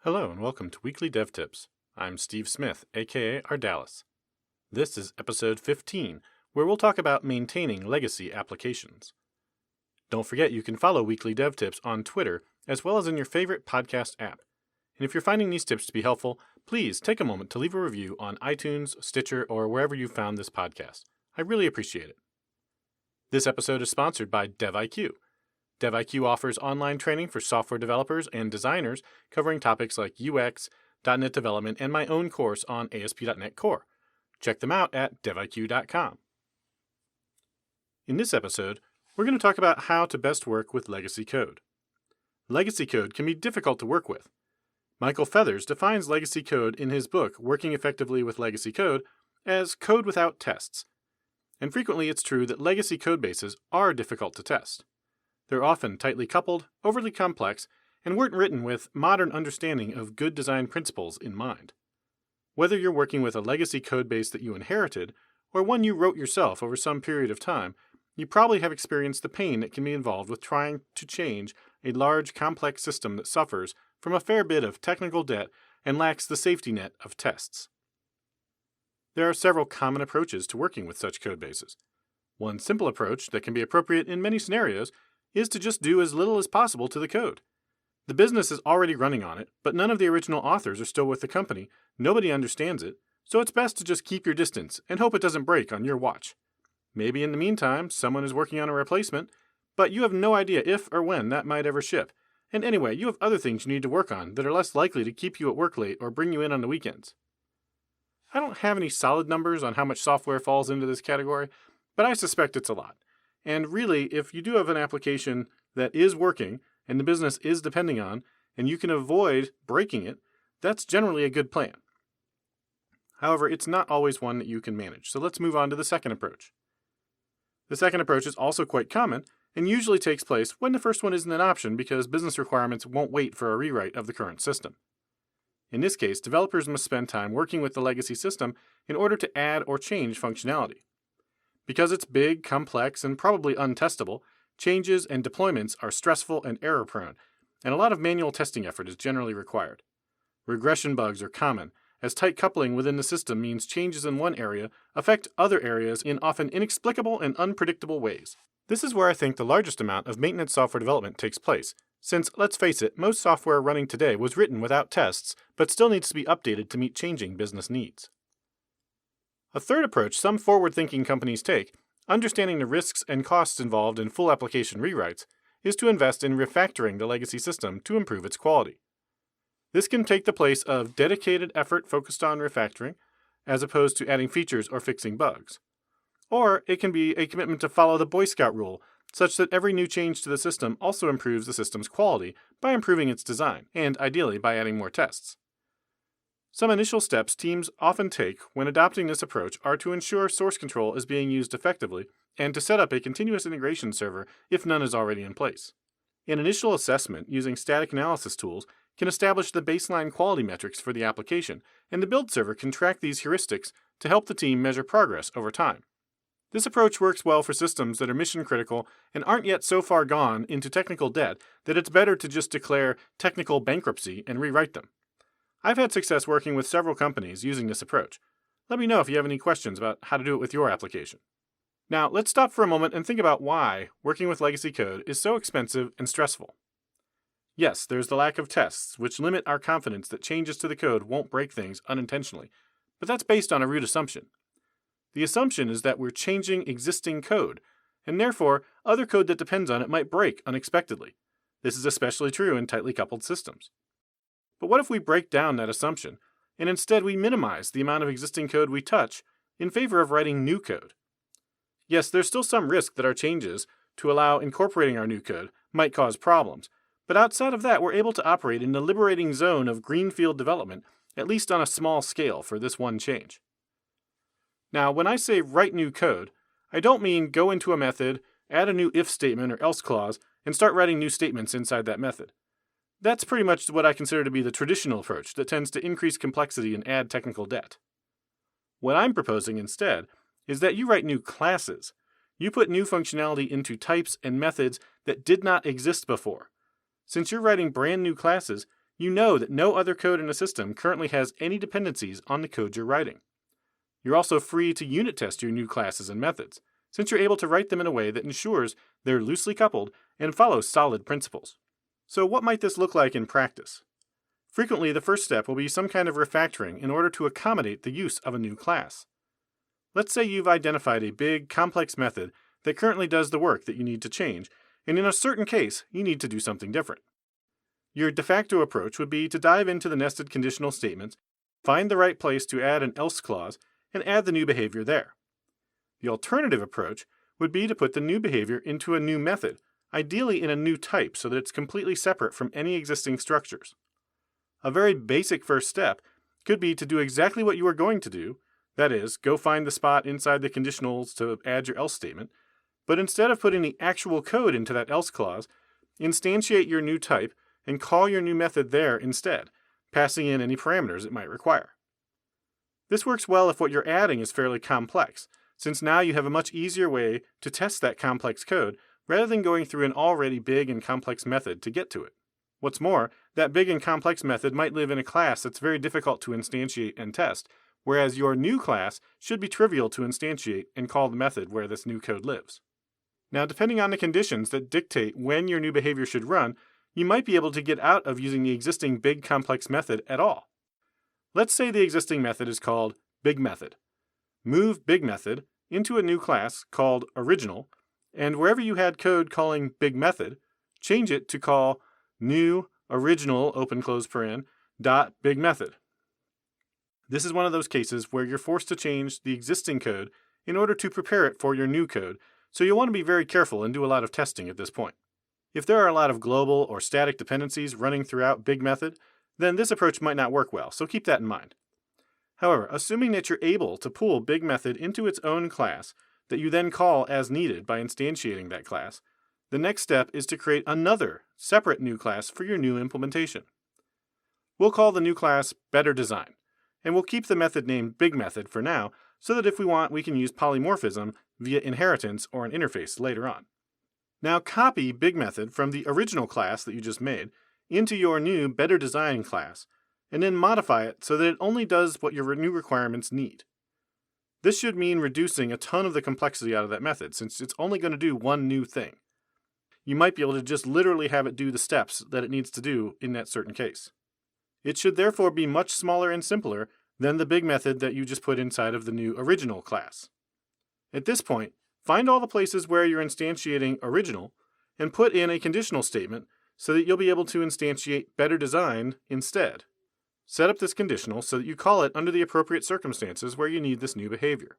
Hello and welcome to Weekly Dev Tips. I'm Steve Smith, aka Ardalis. This is episode 15, where we'll talk about maintaining legacy applications. Don't forget you can follow Weekly Dev Tips on Twitter as well as in your favorite podcast app. And if you're finding these tips to be helpful, please take a moment to leave a review on iTunes, Stitcher, or wherever you found this podcast. I really appreciate it. This episode is sponsored by devIQ. devIQ offers online training for software developers and designers covering topics like UX, .NET development, and my own course on ASP.NET Core. Check them out at deviq.com. In this episode, we're going to talk about how to best work with legacy code. Legacy code can be difficult to work with. Michael Feathers defines legacy code in his book, Working Effectively with Legacy Code, as code without tests. And frequently it's true that legacy codebases are difficult to test. They're often tightly coupled, overly complex, and weren't written with modern understanding of good design principles in mind. Whether you're working with a legacy codebase that you inherited, or one you wrote yourself over some period of time, you probably have experienced the pain that can be involved with trying to change a large, complex system that suffers from a fair bit of technical debt and lacks the safety net of tests. There are several common approaches to working with such codebases. One simple approach that can be appropriate in many scenarios is to just do as little as possible to the code. The business is already running on it, but none of the original authors are still with the company, nobody understands it, so it's best to just keep your distance and hope it doesn't break on your watch. Maybe in the meantime, someone is working on a replacement, but you have no idea if or when that might ever ship. And anyway, you have other things you need to work on that are less likely to keep you at work late or bring you in on the weekends. I don't have any solid numbers on how much software falls into this category, but I suspect it's a lot. And really, if you do have an application that is working and the business is depending on, and you can avoid breaking it, that's generally a good plan. However, it's not always one that you can manage, so let's move on to the second approach. The second approach is also quite common and usually takes place when the first one isn't an option because business requirements won't wait for a rewrite of the current system. In this case, developers must spend time working with the legacy system in order to add or change functionality. Because it's big, complex, and probably untestable, changes and deployments are stressful and error-prone, and a lot of manual testing effort is generally required. Regression bugs are common, as tight coupling within the system means changes in one area affect other areas in often inexplicable and unpredictable ways. This is where I think the largest amount of maintenance software development takes place, since, let's face it, most software running today was written without tests, but still needs to be updated to meet changing business needs. A third approach some forward-thinking companies take, understanding the risks and costs involved in full application rewrites, is to invest in refactoring the legacy system to improve its quality. This can take the place of dedicated effort focused on refactoring, as opposed to adding features or fixing bugs. Or it can be a commitment to follow the Boy Scout rule, such that every new change to the system also improves the system's quality by improving its design, and ideally by adding more tests. Some initial steps teams often take when adopting this approach are to ensure source control is being used effectively and to set up a continuous integration server if none is already in place. An initial assessment using static analysis tools can establish the baseline quality metrics for the application, and the build server can track these heuristics to help the team measure progress over time. This approach works well for systems that are mission critical and aren't yet so far gone into technical debt that it's better to just declare technical bankruptcy and rewrite them. I've had success working with several companies using this approach. Let me know if you have any questions about how to do it with your application. Now, let's stop for a moment and think about why working with legacy code is so expensive and stressful. Yes, there's the lack of tests, which limit our confidence that changes to the code won't break things unintentionally, but that's based on a root assumption. The assumption is that we're changing existing code, and therefore, other code that depends on it might break unexpectedly. This is especially true in tightly coupled systems. But what if we break down that assumption, and instead we minimize the amount of existing code we touch in favor of writing new code? Yes, there's still some risk that our changes to allow incorporating our new code might cause problems, but outside of that, we're able to operate in the liberating zone of greenfield development, at least on a small scale for this one change. Now, when I say write new code, I don't mean go into a method, add a new if statement or else clause, and start writing new statements inside that method. That's pretty much what I consider to be the traditional approach that tends to increase complexity and add technical debt. What I'm proposing instead is that you write new classes. You put new functionality into types and methods that did not exist before. Since you're writing brand new classes, you know that no other code in a system currently has any dependencies on the code you're writing. You're also free to unit test your new classes and methods, since you're able to write them in a way that ensures they're loosely coupled and follow solid principles. So what might this look like in practice? Frequently, the first step will be some kind of refactoring in order to accommodate the use of a new class. Let's say you've identified a big, complex method that currently does the work that you need to change, and in a certain case, you need to do something different. Your de facto approach would be to dive into the nested conditional statements, find the right place to add an else clause, and add the new behavior there. The alternative approach would be to put the new behavior into a new method, ideally in a new type so that it's completely separate from any existing structures. A very basic first step could be to do exactly what you are going to do, that is, go find the spot inside the conditionals to add your else statement, but instead of putting the actual code into that else clause, instantiate your new type and call your new method there instead, passing in any parameters it might require. This works well if what you're adding is fairly complex, since now you have a much easier way to test that complex code rather than going through an already big and complex method to get to it. What's more, that big and complex method might live in a class that's very difficult to instantiate and test, whereas your new class should be trivial to instantiate and call the method where this new code lives. Now, depending on the conditions that dictate when your new behavior should run, you might be able to get out of using the existing big complex method at all. Let's say the existing method is called BigMethod. Move BigMethod into a new class called Original, and wherever you had code calling BigMethod, change it to call new original open close paren dot BigMethod. This is one of those cases where you're forced to change the existing code in order to prepare it for your new code, so you'll want to be very careful and do a lot of testing at this point. If there are a lot of global or static dependencies running throughout BigMethod, then this approach might not work well, so keep that in mind. However, assuming that you're able to pull BigMethod into its own class that you then call as needed by instantiating that class, the next step is to create another separate new class for your new implementation. We'll call the new class BetterDesign, and we'll keep the method name BigMethod for now so that if we want, we can use polymorphism via inheritance or an interface later on. Now copy BigMethod from the original class that you just made into your new BetterDesign class, and then modify it so that it only does what your new requirements need. This should mean reducing a ton of the complexity out of that method, since it's only going to do one new thing. You might be able to just literally have it do the steps that it needs to do in that certain case. It should therefore be much smaller and simpler than the big method that you just put inside of the new original class. At this point, find all the places where you're instantiating original and put in a conditional statement so that you'll be able to instantiate BetterDesign instead. Set up this conditional so that you call it under the appropriate circumstances where you need this new behavior.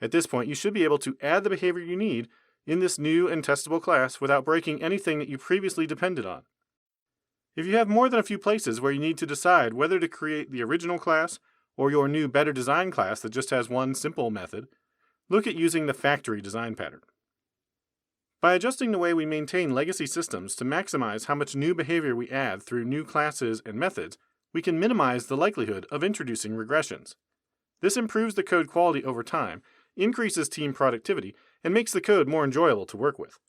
At this point, you should be able to add the behavior you need in this new and testable class without breaking anything that you previously depended on. If you have more than a few places where you need to decide whether to create the original class or your new BetterDesign class that just has one simple method, look at using the factory design pattern. By adjusting the way we maintain legacy systems to maximize how much new behavior we add through new classes and methods, we can minimize the likelihood of introducing regressions. This improves the code quality over time, increases team productivity, and makes the code more enjoyable to work with.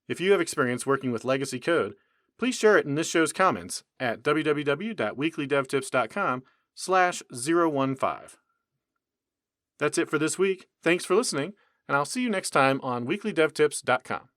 If you have experience working with legacy code, please share it in this show's comments at www.weeklydevtips.com/015. That's it for this week. Thanks for listening, and I'll see you next time on weeklydevtips.com.